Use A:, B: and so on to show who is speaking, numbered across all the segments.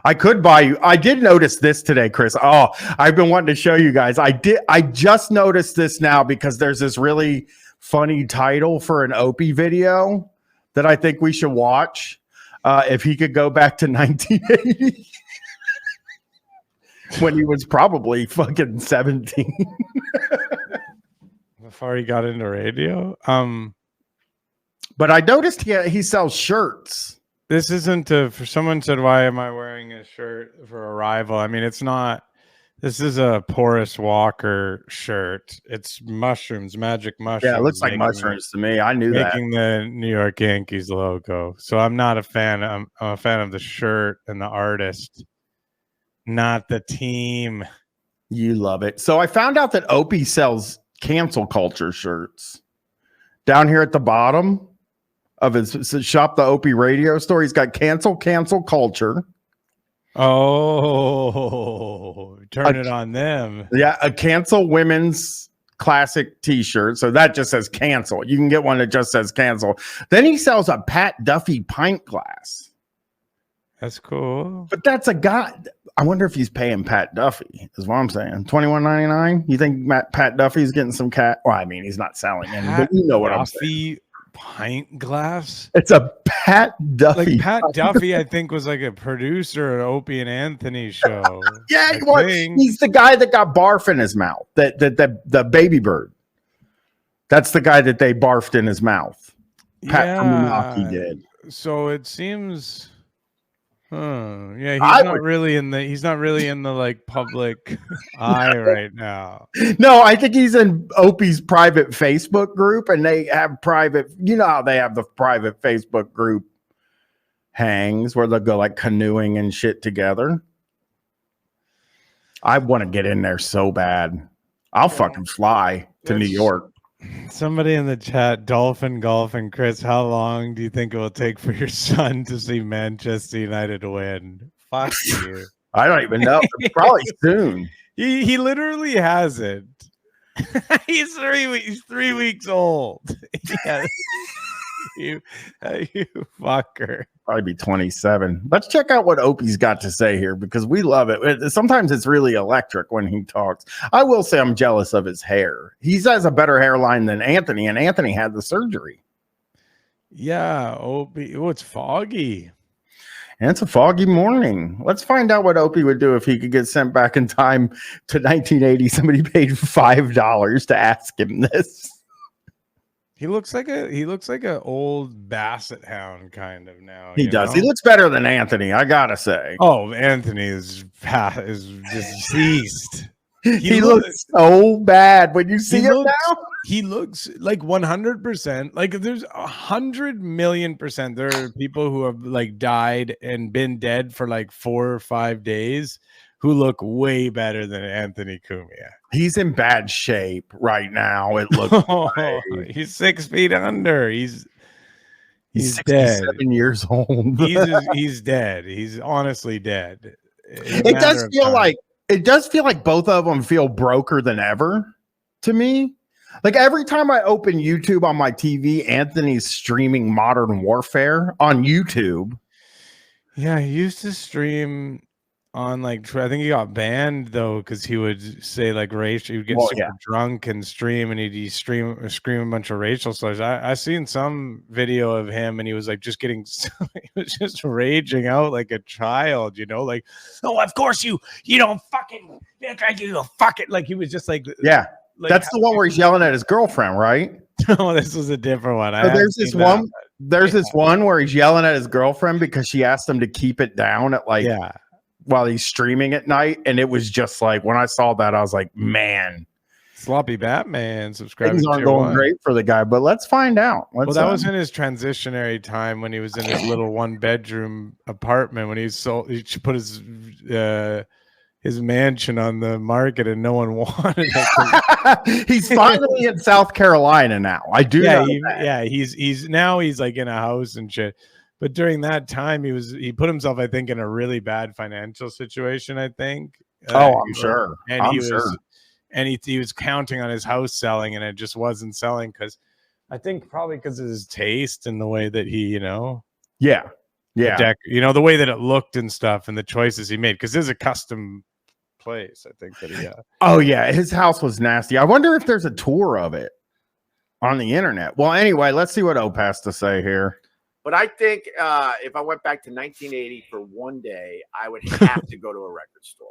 A: I could buy you. I did notice this today, Chris. Oh, I've been wanting to show you guys. I just noticed this now because there's this really funny title for an Opie video that I think we should watch. If he could go back to 1980 when he was probably fucking 17.
B: Before he got into radio.
A: But I noticed he sells shirts.
B: This isn't for someone said, why am I wearing a shirt for Arrival? I mean, it's not. This is a Porous Walker shirt. It's mushrooms, magic mushrooms.
A: Yeah, it looks like mushrooms to me. I knew that.
B: Making the New York Yankees logo. So I'm not a fan. I'm a fan of the shirt and the artist, not the team.
A: You love it. So I found out that Opie sells cancel culture shirts. Down here at the bottom of his shop, the Opie radio store, he's got cancel culture.
B: Oh, turn it on them.
A: Yeah, a cancel women's classic t-shirt. So that just says cancel. You can get one that just says cancel. Then he sells a Pat Duffy pint glass.
B: That's cool.
A: But that's a guy. I wonder if he's paying Pat Duffy, is what I'm saying. $21.99. You think Pat Duffy's getting some cat? Well, I mean, he's not selling any, but you know what I'm saying.
B: Pint glass.
A: It's a Pat Duffy.
B: Like Pat Duffy, I think, was like a producer at Opie and Anthony show.
A: Yeah, he's the guy that got barf in his mouth. The baby bird. That's the guy that they barfed in his mouth. Pat Duffy did.
B: So it seems. Yeah, he's not really in the like public eye right now.
A: No, I think he's in Opie's private Facebook group, and they have private. You know how they have the private Facebook group hangs where they'll go like canoeing and shit together. I want to get in there so bad. I'll fucking fly to New York.
B: Somebody in the chat, Dolphin Golf and Chris, how long do you think it will take for your son to see Manchester United win? Fuck you.
A: I don't even know. Probably soon.
B: He literally hasn't. He's 3 weeks old. Yes. you fucker.
A: Probably be 27. Let's check out what Opie's got to say here because we love it. Sometimes it's really electric when he talks. I will say I'm jealous of his hair. He has a better hairline than Anthony, and Anthony had the surgery.
B: Yeah, Opie. Oh, it's foggy.
A: And it's a foggy morning. Let's find out what Opie would do if he could get sent back in time to 1980. Somebody paid $5 to ask him this.
B: He looks like a old basset hound kind of now.
A: He does. Know? He looks better than Anthony, I gotta say.
B: Oh, Anthony is deceased.
A: He looks so bad when you see him now.
B: He looks like 100%. Like there's 100,000,000%. There are people who have like died and been dead for like 4 or 5 days who look way better than Anthony Cumia.
A: He's in bad shape right now. It looks like.
B: He's 6 feet under. He's
A: 67
B: dead.
A: years old.
B: he's dead. He's honestly dead.
A: It does feel like both of them feel broker than ever to me. Like every time I open YouTube on my TV, Anthony's streaming Modern Warfare on YouTube.
B: Yeah, he used to stream on like I think he got banned though because he would say like racial. He would get super drunk and stream, and he'd scream a bunch of racial slurs. I seen some video of him, and he was like just getting, he was just raging out like a child, you know, like, oh, of course you don't fucking you fuck it, like he was just like,
A: yeah, like, that's the one where he's yelling at his girlfriend, right?
B: No, this was a different one.
A: So there's this one. There's this one where he's yelling at his girlfriend because she asked him to keep it down at like while he's streaming at night, and it was just like when I saw that, I was like, man,
B: Sloppy Batman. Subscribe.
A: Things aren't going great for the guy, but let's find out.
B: Well, that was in his transitionary time when he was in his little 1-bedroom apartment when he put his mansion on the market and no one wanted it.
A: He's finally in South Carolina now. I do know that.
B: He's like in a house and shit. But during that time, he put himself, I think, in a really bad financial situation, I think.
A: I'm sure.
B: And he was counting on his house selling, and it just wasn't selling because I think probably because of his taste and the way that he,
A: Yeah. Yeah.
B: The deck, the way that it looked and stuff, and the choices he made, because there's a custom place, I think, that he
A: Oh yeah, his house was nasty. I wonder if there's a tour of it on the internet. Well, anyway, let's see what Ope has to say here.
C: But I think if I went back to 1980 for one day, I would have to go to a record store.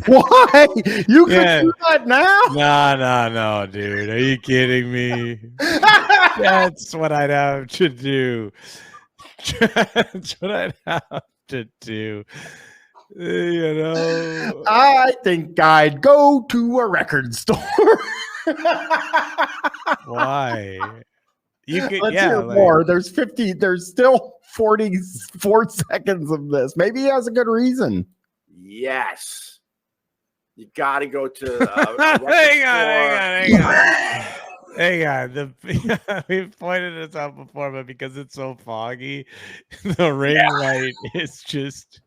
A: Why? You can do that now?
B: No, dude. Are you kidding me? That's what I'd have to do. That's what I'd have to do.
A: I think I'd go to a record store.
B: Why? You could,
A: Let's hear more. There's still 44 seconds of this. Maybe he has a good reason.
C: Yes. You got to go to a record
B: Hang on. We've pointed this out before, but because it's so foggy, the ring light is just,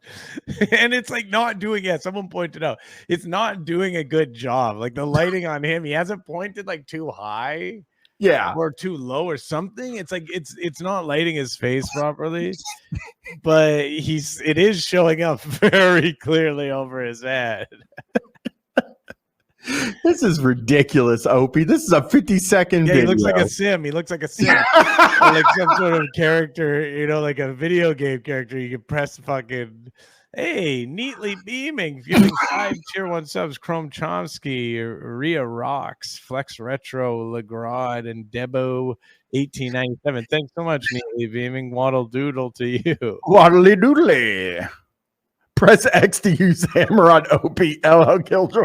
B: and it's like not doing. Yeah, someone pointed out it's not doing a good job. Like the lighting on him, he hasn't pointed like too high, or too low or something. It's like it's not lighting his face properly, but it is showing up very clearly over his head.
A: This is ridiculous, Opie. This is a 50-second video.
B: He looks like a sim. Or like some sort of character, like a video game character. You can press fucking, hey, neatly beaming, giving 5 tier 1 subs, Chrome Chomsky, Rhea Rocks, Flex Retro, Legrod, and Debo 1897. Thanks so much, neatly beaming. Waddle doodle to you.
A: Waddly doodly. Press X to use hammer on Opie. LL Killjoy.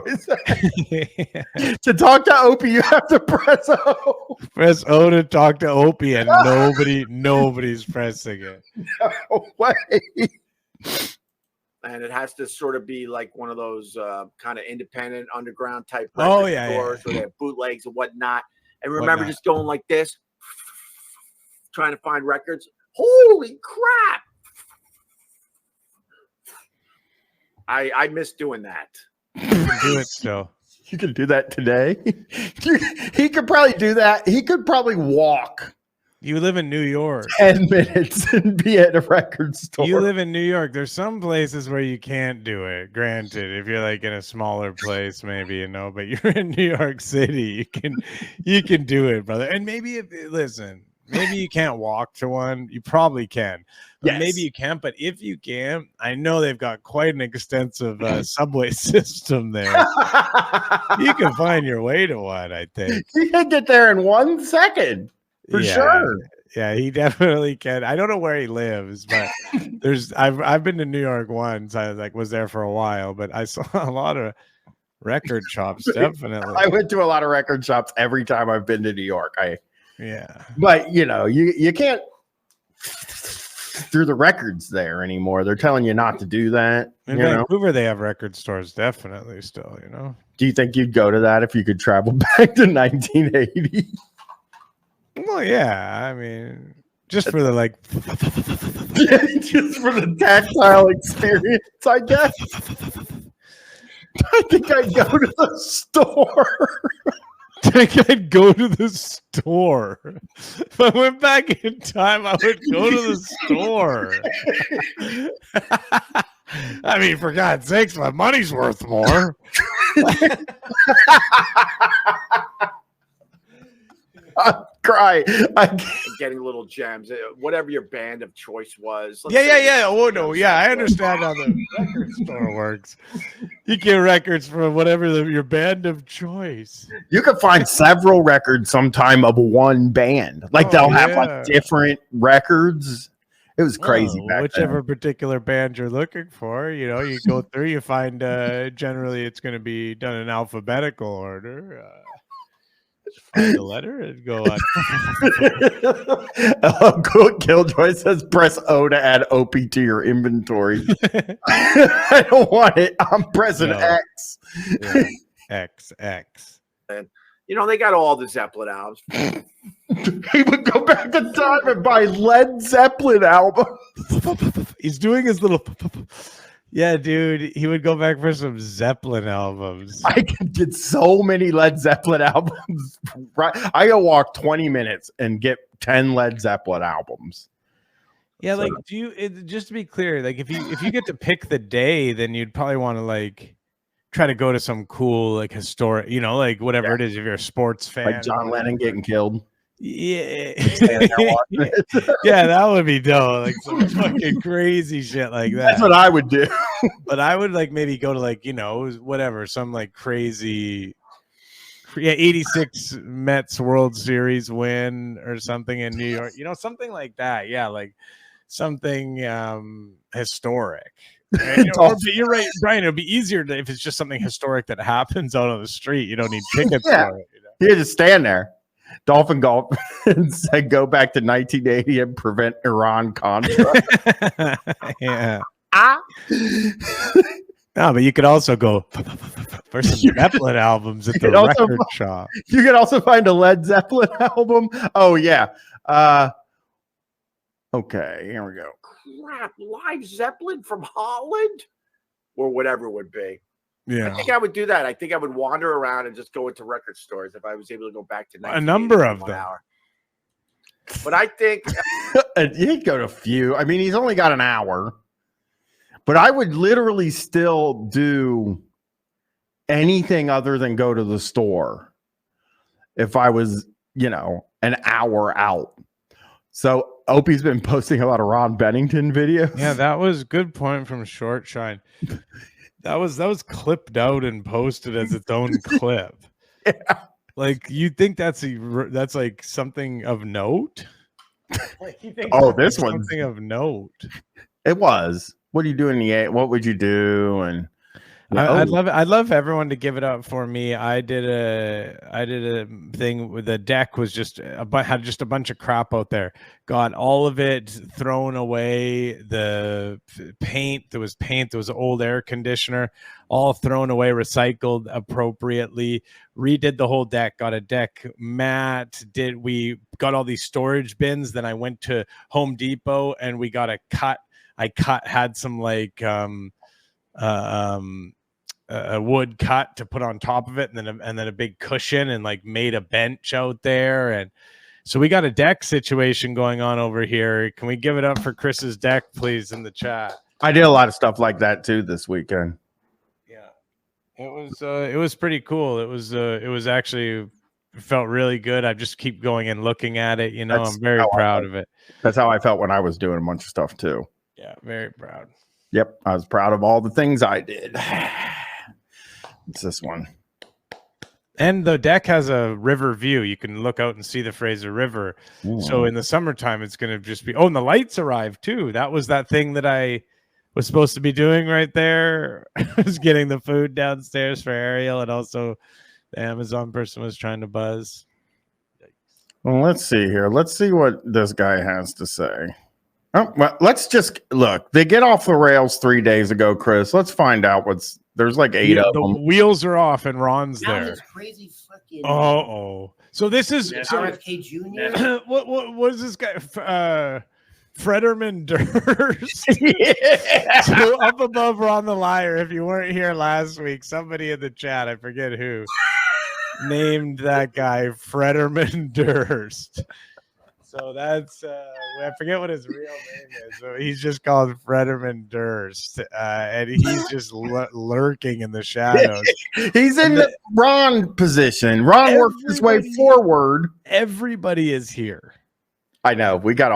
A: To talk to Opie, you have to press O.
B: Press O to talk to Opie, and nobody's pressing it.
A: No way.
C: And it has to sort of be like one of those kind of independent underground type
B: stores
C: where they have bootlegs and whatnot. And remember just going like this, trying to find records. Holy crap. I miss doing that.
B: You can do it still.
A: You can do that today. He could probably do that. He could probably walk.
B: You live in New York.
A: 10 minutes and be at a record store.
B: You live in New York. There's some places where you can't do it. Granted, if you're like in a smaller place, maybe, but you're in New York City, you can do it, brother. And maybe maybe you can't walk to one. You probably can. But maybe you can't. But if you can, I know they've got quite an extensive subway system there. You can find your way to one, I think.
A: You can get there in 1 second. For sure.
B: Yeah, he definitely can. I don't know where he lives, but I've been to New York once. I was there for a while, but I saw a lot of record shops, definitely.
A: I went to a lot of record shops every time I've been to New York. But you can't through the records there anymore. They're telling you not to do that.
B: In Vancouver, they have record stores, definitely still,
A: Do you think you'd go to that if you could travel back to 1980?
B: Well, yeah. I mean, just for the
A: just for the tactile experience, I guess. I think I'd go to the store.
B: I think I'd go to the store. If I went back in time, I would go to the store. I mean, for God's sakes, my money's worth more.
A: I'm crying. I'm
C: getting little gems, whatever your band of choice was.
B: Yeah. Oh no, yeah, I understand how the record store works. You get records from whatever your band of choice.
A: You can find several records sometime of one band. Like they'll have different records. It was crazy back
B: whichever
A: then.
B: Particular band you're looking for, you go through, you find generally it's going to be done in alphabetical order. Find the letter and go on.
A: Killjoy says press O to add Opie to your inventory. I don't want it. I'm pressing X.
B: Yeah. X.
C: And they got all the Zeppelin albums.
A: He would go back in time and buy Led Zeppelin albums.
B: He's doing his little. Yeah, dude, he would go back for some Zeppelin albums.
A: I could get so many Led Zeppelin albums. Right, I could walk 20 minutes and get 10 Led Zeppelin albums.
B: Yeah,
A: So-
B: like just to be clear, like if you get to pick the day, then you'd probably want to like try to go to some cool like historic, like whatever it is, if you're a sports fan.
A: like John Lennon getting killed.
B: Yeah.
A: Standing there watching it.
B: Yeah, that would be dope. Like some fucking crazy shit like that.
A: That's what I would do.
B: But I would like maybe go to like, whatever, some like crazy 86 Mets World Series win or something in New York, something like that. Yeah, like something historic. You're right, Brian. It'll be easier if it's just something historic that happens out on the street. You don't need tickets for it.
A: You just stand there. Dolphin golf and said, "Go back to 1980 and prevent Iran-Contra."
B: Yeah. No, but you could also go for some Zeppelin albums at the record shop.
A: You could also find a Led Zeppelin album. Oh yeah. Okay, here we go.
C: Crap, live Zeppelin from Holland or whatever it would be.
B: Yeah,
C: I think I would do that. I think I would wander around and just go into record stores if I was able to go back to
B: a number of them.
C: Hour. But I think
A: he'd go to a few. I mean, he's only got an hour, but I would literally still do anything other than go to the store if I was, an hour out. So Opie's been posting a lot of Ron Bennington videos.
B: Yeah, that was a good point from Short Shine. That was clipped out and posted as its own clip.
A: Yeah.
B: Like, you think that's like something of note?
A: This one's
B: something of note.
A: It was. What are you doing? What would you do? And
B: I'd love everyone to give it up for me. I did a thing with the deck was had just a bunch of crap out there. Got all of it thrown away. The paint, there was old air conditioner, all thrown away, recycled appropriately. Redid the whole deck. Got a deck mat. We got all these storage bins. Then I went to Home Depot and we got a cut. Had some like a wood cut to put on top of it, and then a big cushion, and like made a bench out there. And so we got a deck situation going on over here. Can we give it up for Chris's deck, please, in the chat?
A: I did a lot of stuff like that too this weekend.
B: Yeah, it was pretty cool. It was actually felt really good. I just keep going and looking at it. I'm very proud of it.
A: That's how I felt when I was doing a bunch of stuff too.
B: Yeah, very proud.
A: Yep, I was proud of all the things I did. It's this one.
B: And the deck has a river view. You can look out and see the Fraser River.
A: Ooh.
B: So in the summertime, it's going to just be... Oh, and the lights arrived too. That was that thing that I was supposed to be doing right there. I was getting the food downstairs for Ariel, and also the Amazon person was trying to buzz.
A: Well, let's see here. Let's see what this guy has to say. Oh, well, let's just look. They get off the rails 3 days ago, Chris. Let's find out there's like 8 of them.
B: The wheels are off and Ron's there.
C: This crazy fucking.
B: So this is
C: RFK Jr.
B: what is this guy? Frederman Durst.
A: Yeah.
B: So up above Ron the Liar. If you weren't here last week, somebody in the chat, I forget who, named that guy Frederman Durst. So that's I forget what his real name is. So he's just called Frederman Durst, and he's just lurking in the shadows.
A: He's in the Ron position. Ron works his way forward.
B: Everybody is here.
A: I know. We got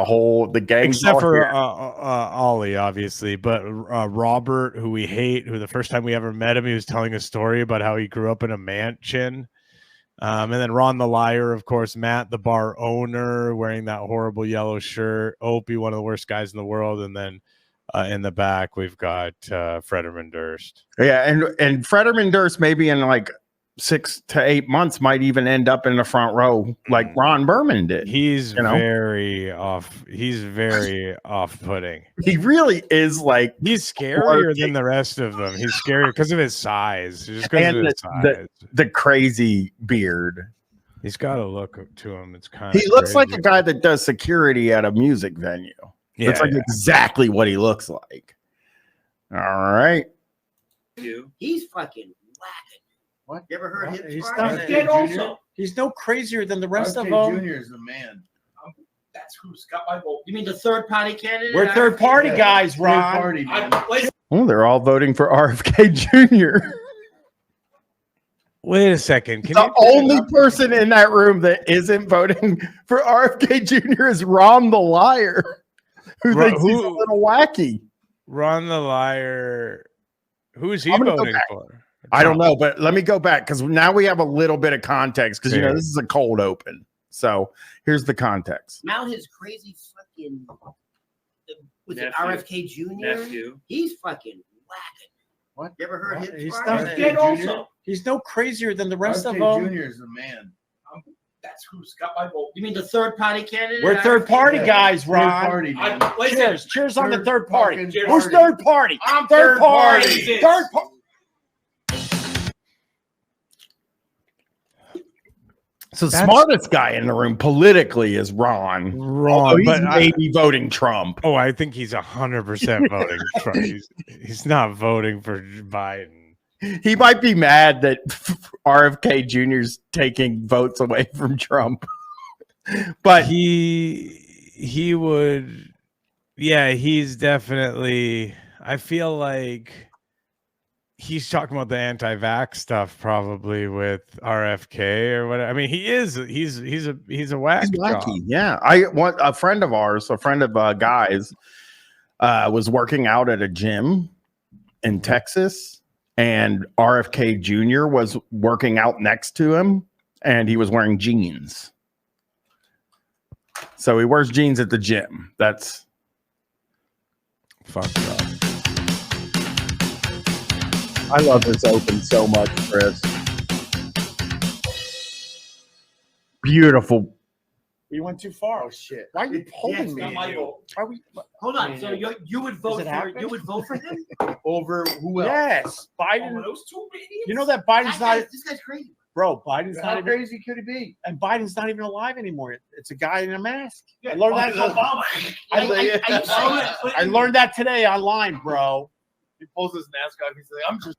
A: the gang,
B: except for Ollie, obviously, but Robert, who we hate, who the first time we ever met him, he was telling a story about how he grew up in a mansion. And then Ron the Liar, of course, Matt, the bar owner, wearing that horrible yellow shirt. Opie, one of the worst guys in the world. And then in the back, we've got Frederman Durst.
A: Yeah, and Frederman Durst maybe in like 6 to 8 months might even end up in the front row like Ron Berman did.
B: He's very off. He's very off-putting.
A: He really is like
B: he's scarier than the rest of them. He's scarier because of his size. Just because of his size.
A: The crazy beard.
B: He's got a look to him. It's kind of.
A: He looks like a guy that does security at a music venue.
B: Yeah,
A: it's like exactly what he looks like. All right.
C: He's fucking whacking.
D: What?
C: You ever heard him?
D: He's
C: He's dead also.
D: He's no crazier than the rest of them.
E: Junior is the man.
C: That's who's got my vote. You mean the third party candidate?
D: We're third party guys, Ron.
E: Third party, man.
A: Oh, they're all voting for RFK Jr.
B: Wait a second. Can
A: The only person in that room that isn't voting for RFK Jr. is Ron the liar, who thinks he's a little wacky.
B: Ron the liar. Who's he
A: I'm gonna go
B: voting
A: back.
B: for?
A: I don't know, but let me go back because now we have a little bit of context because, you know,
B: Okay.
A: this is a cold open. So here's the context.
C: Mount his crazy fucking was it
E: Nephew.
C: RFK Jr.?
E: Nephew.
C: He's fucking whacking.
E: What?
C: You ever heard him?
D: He's
C: fart?
D: not-
C: He's dead also.
D: He's no crazier than the rest of
E: RFK
D: them.
E: Jr. is the man.
C: That's who's got my vote. You mean the third party candidate?
D: We're third party guys,
E: Third
D: Ron.
E: party, man.
D: Cheers. Cheers on the third party.
E: fucking
D: Who's
E: party.
D: third party?
C: I'm
D: Third party.
C: party.
D: Third party.
A: So the
B: That's-
A: smartest guy in the room politically is Ron.
B: Wrong,
A: Although he's
B: but
A: maybe voting Trump.
B: I think he's 100% voting Trump. He's not voting for Biden.
A: He might be mad that RFK Jr.'s taking votes away from Trump. But
B: He would, yeah, he's definitely, I feel like he's talking about the anti-vax stuff probably with RFK or whatever. I mean, he's a whack
A: he's
B: job.
A: wacky. Yeah. I want a friend of ours, a friend of Guy's, was working out at a gym in Texas, and RFK Jr. was working out next to him, and he was wearing jeans. So he wears jeans at the gym. That's
B: Fucked up.
A: I love this open so much, Chris. Beautiful.
D: You went too far.
E: Oh shit!
D: Why are you holding me?
C: got my vote.
D: Why are we,
C: Hold on. So you would vote
D: it
C: for
D: happen?
C: you would vote for him?
E: Over who else?
D: yes, Biden.
C: those two idiots?
D: You know that Biden's not,
C: This guy's crazy.
D: bro. Biden's not
E: How
D: even,
E: crazy could he be?
D: and Biden's not even alive ananymore. It's a guy in a mask.
C: Yeah,
D: I learned that.
C: Obama.
D: I learned that today online, bro.
E: He pulls his mask off. He's like, "I'm just."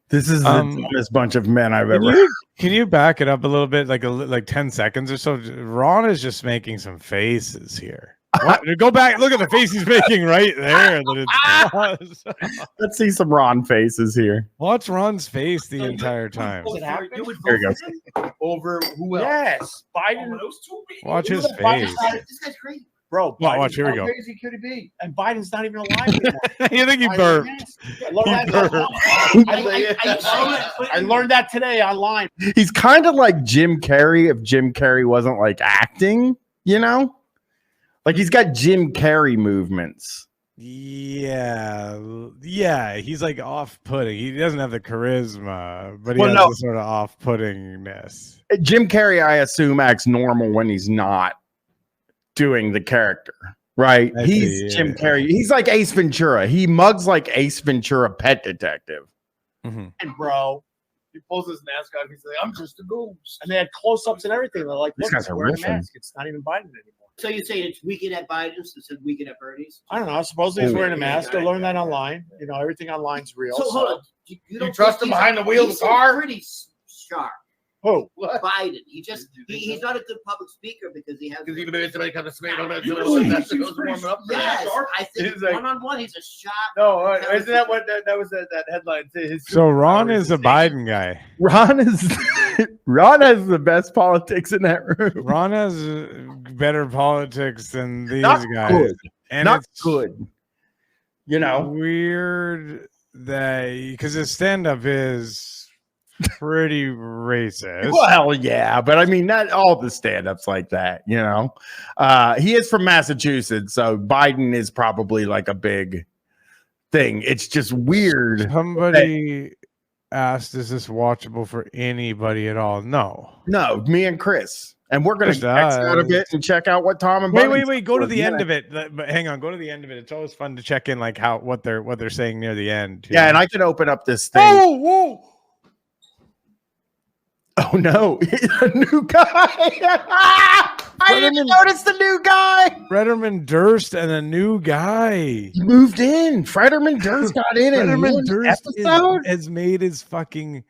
A: This is the dumbest bunch of men I've
B: Can
A: ever.
B: can you back it up a little bit, like 10 seconds or so? Ron is just making some faces here. What? Go back, look at the face he's making right there.
A: Let's see some Ron faces here.
B: Watch Ron's face the entire time.
C: You would vote
A: There he
C: for
A: goes.
C: him?
E: Over who else?
D: Yes, Biden,
C: Those two idiots?
B: Watch
D: You
B: his
D: know that Biden's
B: face.
D: not-
C: This guy's crazy.
D: bro.
B: Watch, watch, here we
E: How
B: go.
E: crazy could he be?
D: And Biden's not even alive anymore.
B: You think he
D: Biden's
B: burped?
D: mask. I learned
B: He
D: that-
B: burped.
D: I learned that today online.
A: He's kind of like Jim Carrey if Jim Carrey wasn't like acting, you know? Like he's got Jim Carrey movements.
B: Yeah, he's like off-putting. He doesn't have the charisma, but he
A: Well,
B: has
A: no.
B: the sort of off-puttingness.
A: Jim Carrey, I assume, acts normal when he's not doing the character, right?
B: I
A: He's
B: see,
A: Jim
B: yeah.
A: Carrey. He's like Ace Ventura. He mugs like Ace Ventura, Pet Detective.
B: Mhm.
D: And bro,
E: He pulls his mask off. He's like, "I'm just a goose."
D: and they had close-ups and everything. They're like,
A: These
D: look,
A: guys
D: he's
A: are
D: wearing a
A: riffing.
D: mask. It's not even Biden anymore.
C: So you say it's weekend at Biden's instead of weekend at Bernie's?
D: I don't know. Supposedly he's
A: Oh,
D: wearing a
C: yeah,
D: mask. I learned that online. You know, everything online's real.
C: So hold on. You don't
E: trust
C: think
E: him
C: he's-
E: behind the wheel of the
C: he seems
E: car?
C: Pretty sharp.
D: Who?
E: What?
C: Biden. He just
E: You think
C: he's
E: so?
C: not a good public speaker because he has.
E: Because even if somebody comes to me,
C: Yes, I think
E: He's like-
C: one-on-one he's a sharp.
E: No, isn't that what that was that headline? His
B: So Ron
E: superpower
B: is a
E: his
B: Biden guy.
A: Ron has the best politics in that room.
B: Ron has better politics than these
A: Not
B: guys,
A: good.
B: and
A: Not
B: it's
A: good. You know,
B: weird that because his stand-up is pretty racist.
A: well, yeah, but I mean, not all the stand-ups like that, you know. He is from Massachusetts, so Biden is probably like a big thing. It's just weird.
B: Somebody asked, "Is this watchable for anybody at all?" No.
A: No, me and Chris. And we're going to
B: Just
A: X out a
B: us.
A: bit and check out what Tom and
B: Wait,
A: Bunny's
B: wait. Go to
A: doing.
B: the
A: Yeah.
B: end of it. But hang on. Go to the end of it. It's always fun to check in, like what they're saying near the end. too.
A: Yeah, and I can open up this thing.
B: Whoa!
A: Oh no, a new guy. I didn't notice the new guy.
B: Fetterman Durst and a new guy.
A: He moved in. Frederman Durst got in
B: Fetterman
A: one
B: Durst
A: episode.
B: has made his fucking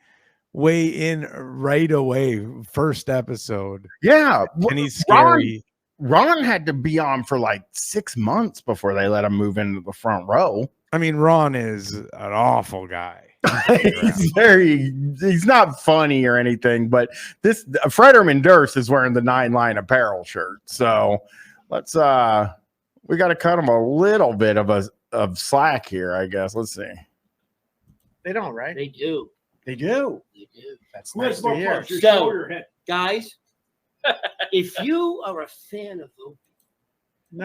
B: weigh in right away. First episode.
A: Yeah.
B: And he's scary.
A: Ron had to be on for like 6 months before they let him move into the front row.
B: I mean, Ron is an awful guy.
A: He's not funny or anything, but this Frederman Durst is wearing the 9 Line Apparel shirt. So let's we got to cut him a little bit of slack here, I guess. Let's see.
E: They don't, right?
C: They do.
E: They do.
C: They do.
E: That's nice to hear.
C: So, guys, if you are a fan of Opie,
E: No.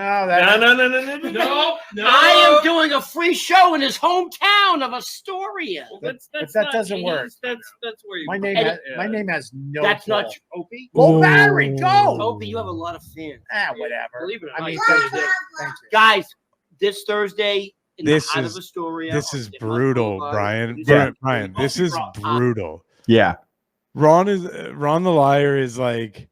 C: I am doing a free show in his hometown of Astoria.
E: But that doesn't work.
D: That's where you.
E: My name has no.
C: That's
E: pull.
C: not true. Opie.
E: Low battery. Go.
C: Opie, you have a lot of fans.
E: Whatever.
C: Believe it or not,
E: I mean,
C: you
E: thank
C: do.
E: you. Thank you.
C: Guys, this Thursday in
B: This
C: the heart
B: is-
C: of Astoria.
B: This is
C: on
B: brutal,
C: Boulevard.
B: Brian.
A: Yeah.
B: Brian, this is brutal.
A: Yeah.
B: Ron the liar is like,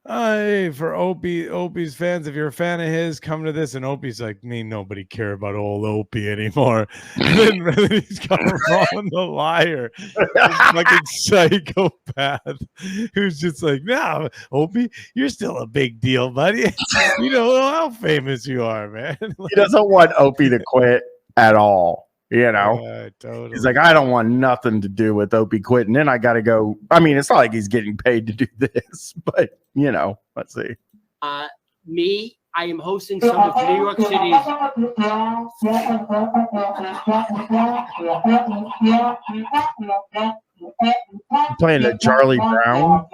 B: hey, for Opie's fans, if you're a fan of his, come to this. And Opie's like, me, nobody care about old Opie anymore. And then he's got Ron the liar, this fucking psychopath, who's just like, no, Opie, you're still a big deal, buddy. You know how famous you are, man.
A: He doesn't want Opie to quit at all. You know,
B: Yeah, totally.
A: he's like, I don't want nothing to do with Opie quitting. Then I got to go. I mean, it's not like he's getting paid to do this, but you know, let's see.
C: Me, I am hosting some of New York City's.
A: Playing a Charlie Brown.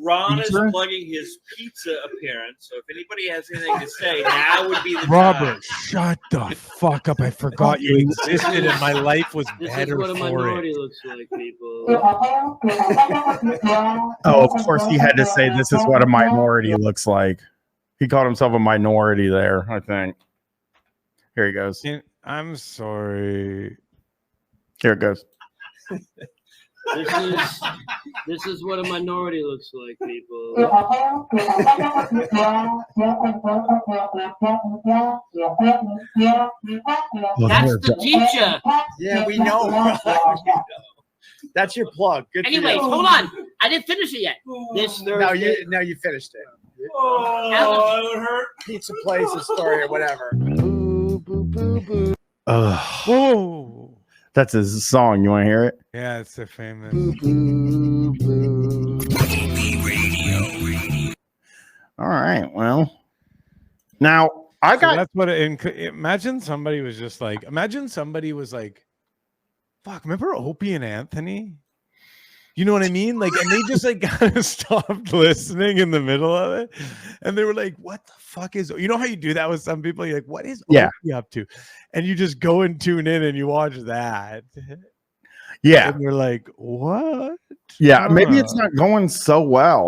D: Ron is
A: Pizza?
D: plugging his pizza appearance. So if anybody has anything to say, now would be the
B: Robert,
D: time.
B: shut the fuck up. I forgot you existed and my life was
C: This is
B: better
C: what a
B: for it.
C: minority looks like, people.
A: Oh, of course, he had to say this is what a minority looks like. He called himself a minority there, I think. Here he goes.
B: I'm sorry.
A: Here it goes.
C: This is what a minority looks like, people. That's the teacher.
E: Yeah, we know. That's your plug. Good.
C: Anyways,
E: for you.
C: hold on. I didn't finish it yet. This Thursday.
E: No, you finished it.
D: Oh, that would hurt.
E: Pizza place, a story, or whatever.
B: Whoa.
A: That's his song. You want to hear it?
B: Yeah, it's a famous.
A: All right. Well, now I
B: So
A: got.
B: that's what imagine somebody was just like, fuck, remember Opie and Anthony? You know what I mean? Like, and they just like kind of stopped listening in the middle of it. And they were like, what the fuck is, you know how you do that with some people? You're like, what is Opie up to? And you just go and tune in and you watch that.
A: Yeah.
B: And you're like, what?
A: Yeah. Maybe it's not going so well.